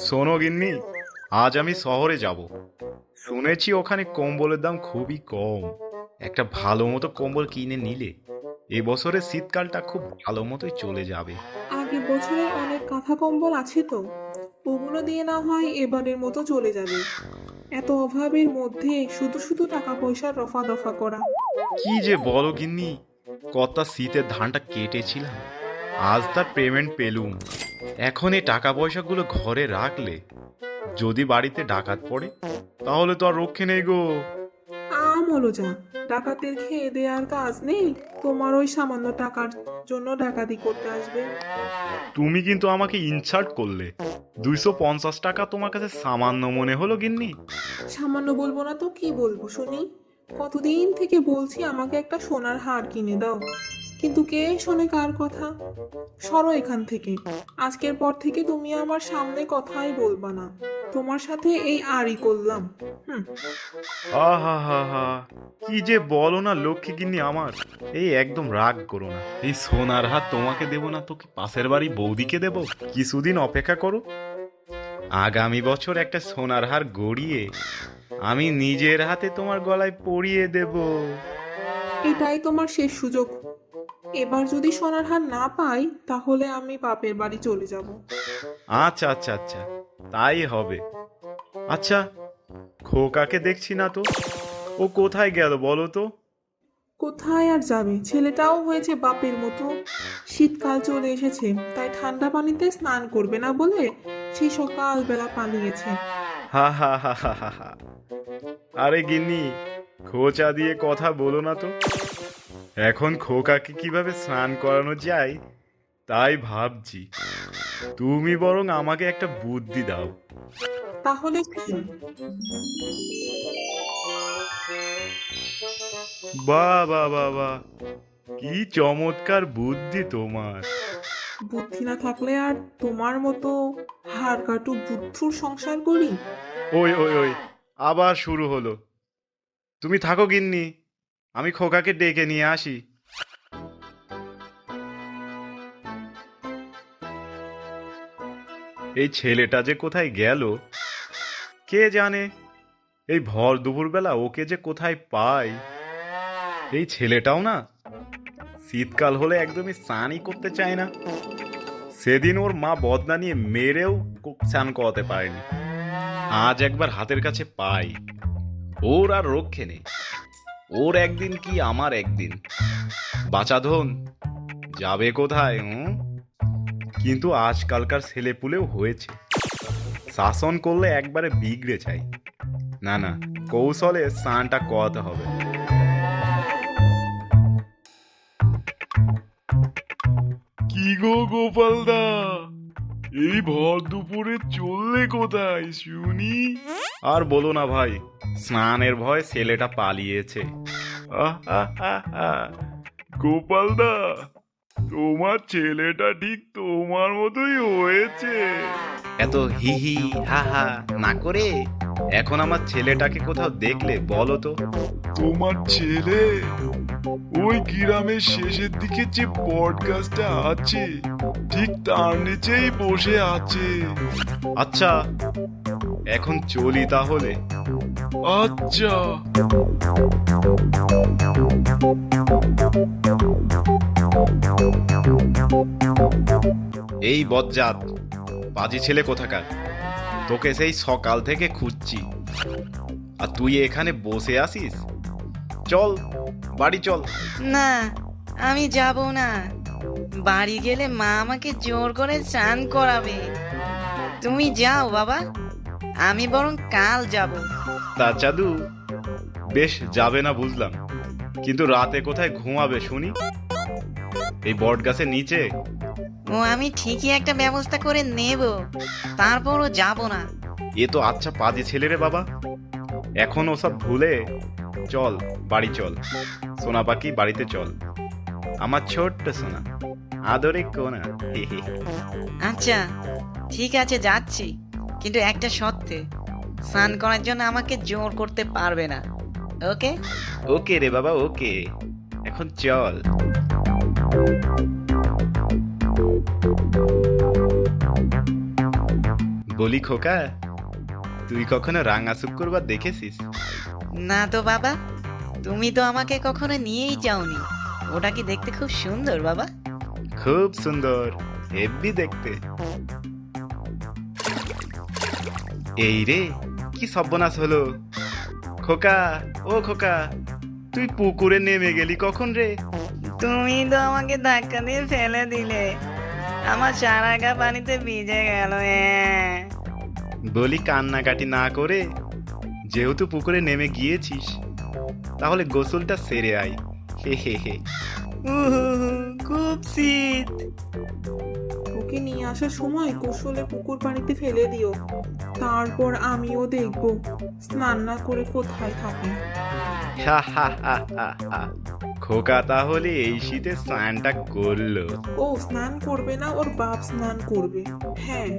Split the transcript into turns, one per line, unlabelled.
শোনো গিন্নি, আজ আমি শহরে যাব। শুনেছি ওখানে কম্বলের দাম খুবই কম। একটা ভালো মতো কম্বল কিনে নিলে এবছরে শীতকালটা খুব ভালো মতোই চলে যাবে।
আগের বছরের অনেক কাঁথা কম্বল আছে তো, ওগুলো দিয়ে না হয় এবারের মতো চলে যাবে। এত অভাবের মধ্যে শুধু শুধু টাকা পয়সার রফা দফা করা।
কি যে বলো গিন্নি, কত শীতের ধানটা কেটেছিলাম, আজ তার পেমেন্ট পেলুম। এখন এই টাকা পয়সাগুলো ঘরে রাখলে যদি বাড়িতে ডাকাত পড়ে তাহলে তো আর রক্ষে নেই গো।
হলো যা, ডাকাতের খেয়ে দেওয়ার কাজ নেই, তোমার ওই সামান্য টাকার জন্য ডাকাতি করতে আসবে।
তুমি কিন্তু আমাকে ইনসাল্ট করলে। 250 টাকা তোমার কাছে সামান্য মনে হলো গিন্নি?
সামান্য বলবো না তো কি বলবো শুনি? কতদিন থেকে বলছি আমাকে একটা সোনার হার কিনে দাও, কিন্তু কে শোনে কার কথা। সরো এখান থেকে, আজকের পর থেকে তুমি আমার সামনে কথাই বলবা না। তোমার সাথে এই আরই করলাম। হুম।
আহা হা হা, কি যে বলো না লক্ষ্মী গিন্নি আমার। এই একদম রাগ করো না, এই সোনার হাত তোমাকে দেবো না তো কি পাশের বাড়ি বৌদিকে দেবো? কিছুদিন অপেক্ষা করো, আগামী বছর একটা সোনার হার গড়িয়ে আমি নিজের হাতে তোমার গলায় পরিয়ে দেব।
এটাই তোমার শেষ সুযোগ। এবার যদি সোনার হার না পাই তাহলে আমি বাপের বাড়ি চলে যাব।
আচ্ছা আচ্ছা আচ্ছা, তাই হবে। আচ্ছা, খোকাকে দেখছি না তো, ও কোথায় গেল বলো তো?
কোথায় আর যাবে, ছেলেটাও হয়েছে বাপের মতো। শীতকাল চলে এসেছে, তাই ঠান্ডা পানিতে স্নান করবে না বলে সেই সকালবেলা পালিয়েছে।
হা হা হা হা হা হা। আরে গিন্নি, খোঁচা দিয়ে কথা বলো না তো। এখন খোকাকে কিভাবে স্নান করানো যায় তাই ভাবছি। তুমি বরং আমাকে একটা বুদ্ধি দাও।
তাহলে কি?
বাহ বাহ বাহ বাহ, কি চমৎকার বুদ্ধি তোমার।
বুদ্ধি না থাকলে আর তোমার মতো হাড় কাটু বুদ্ধুর সংসার করি?
ওই ওই ওই, আবার শুরু হলো। তুমি থাকো গিন্নি, আমি খোকাকে ডেকে নিয়ে আসি। এই ছেলেটা যে কোথায় গেল কে জানে। এই ভর দুপুরবেলা ওকে যে কোথায় পাই। এই ছেলেটাও না শীতকাল হলে একদমই স্নানই করতে চায় না। সেদিন ওর মা বদনা নিয়ে মেরেও স্নান করাতে পারেনি। আজ একবার হাতের কাছে পাই, ওর আর রক্ষে নেই। ওর একদিন কি আমার একদিন। বাচাধন যাবে কোথায়? কিন্তু আজকালকার ছেলেপুলেও হয়েছে, শাসন করলে একবারে বিগড়ে যায়। না না, কৌশলে স্নানটা করাতে হবে। কি গো গোপালদা, এই ভর দুপুরে চললে কোথায় শুনি? আর বলো না ভাই, স্নানের ভয়ে ছেলেটা পালিয়েছে। গোপালদা, তোমার ছেলেটা ঠিক তোমার মতোই হয়েছে। এত হি হি হা হা না করে এখন আমার ছেলেটাকে কোথাও দেখলে বলো তো।
তোমার ছেলে ওই গ্রামের শেষের দিকে যে বট গাছটা আছে ঠিক তার নিচেই বসে আছে।
আচ্ছা, এখন চলি তাহলে।
আচ্ছা।
এই বজ্জাত পাজি ছেলে কোথাকার, তোকে সেই সকাল থেকে খুঁজছি আর তুই এখানে বসে আসিস। চল বাড়ি চল।
না, আমি যাব না। বাড়ি গেলে মা আমাকে জোর করে স্নান করাবে। তুমি যাও বাবা, আমি বরং কাল যাব।
তা চাদু, বেশ যাবে না বুঝলাম, কিন্তু রাতে কোথায় ঘুমাবে শুনি? এই বট গাছের নিচে?
ও আমি ঠিকই একটা ব্যবস্থা করে নেব, তারপরও যাব না।
এ তো আচ্ছা পাজি ছেলে রে বাবা। এখন ওসব ভুলে চল বাড়ি চল। সোনা পাখি বাড়িতে চল, আমার ছোট্ট সোনা, আদরে কোনা।
আচ্ছা ঠিক আছে, যাচ্ছি, কিন্তু একটা শর্তে, স্নান করার জন্য আমাকে জোর করতে পারবে না। ওকে?
ওকে রে বাবা, ওকে, এখন চল। বলি খোকা, তুই কখনো রাঙা শুক্র বার দেখেছিস?
না তো বাবা, তুমি তো আমাকে কখনো নিয়েই যাওনি। ওটা কি দেখতে খুব সুন্দর বাবা?
খুব সুন্দর, হেব্বি দেখতে। এই রে, কি সর্বনাশ হলো! খোকা, ও খোকা, তুই পুকুরে নেমে গেলি কখন রে?
তুমি তো আমাকে ধাক্কা দিয়ে ফেলে দিলে, আমার সারা গা পানিতে ভিজে গেল।
বলি কান্নাকাটি না করে, যেহেতু পুকুরে নেমে গিয়েছিস, তাহলে গোসলটা সেরে আয়। হে হে হে।
খুব শীত।
ওকে নিয়ে আসার সময় কৌশলে পুকুর পানিতে ফেলে দিও, তারপর আমিও দেখব স্নান না করে কোথায় থাকে।
হা হা হা হা হা। খোকা তাহলে এই শীতে স্নানটা করলো।
ও স্নান করবে না, ওর বাপ স্নান করবে। হ্যাঁ।